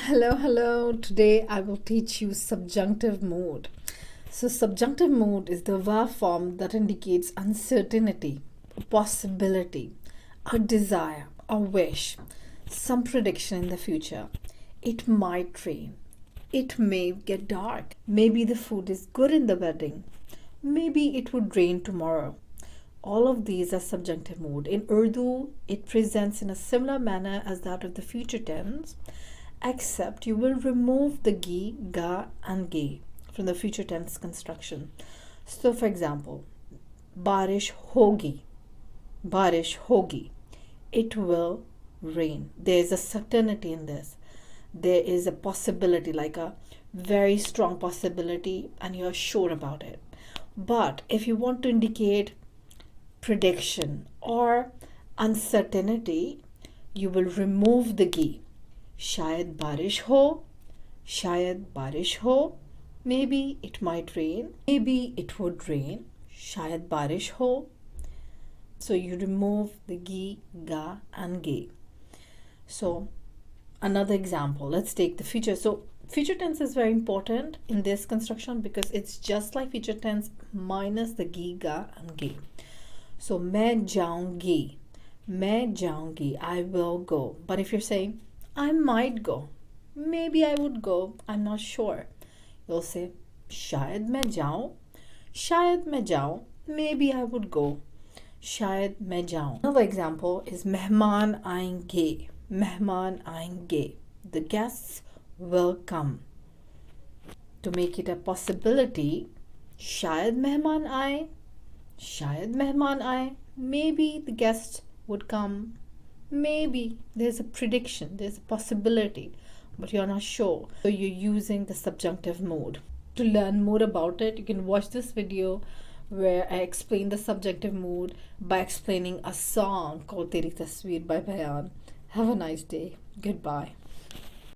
Hello. Today I will teach you subjunctive mood. So, subjunctive mood is the verb form that indicates uncertainty, a possibility, a desire, a wish, some prediction in the future. It might rain. It may get dark. Maybe the food is good in the wedding. Maybe it would rain tomorrow. All of these are subjunctive mood. In Urdu, it presents in a similar manner as that of the future tense, except you will remove the gi, ga, and ge from the future tense construction. So, for example, barish hogi, it will rain. There is a certainty in this. There is a possibility, like a very strong possibility, and you're sure about it. But if you want to indicate prediction or uncertainty, you will remove the gi. शायद बारिश हो, maybe it might rain, maybe it would rain, शायद बारिश हो. So you remove the gi, ga, and ge. So another example, let's take the future. So future tense is very important in this construction because it's just like future tense minus the gi, ga, and ge. So मैं जाऊंगी, I will go. But if you're saying I might go, maybe I would go, I'm not sure, you'll say शायद मैं जाऊं, maybe I would go, शायद मैं जाऊं. Another example is मेहमान आएंगे, the guests will come. To make it a possibility, शायद मेहमान आए, maybe the guests would come, maybe there's a prediction, there's a possibility, but you're not sure. So you're using the subjunctive mood. To learn more about it, you can watch this video where I explain the subjunctive mood by explaining a song called Teri Tasveer by Bayan. Have a nice day. Goodbye.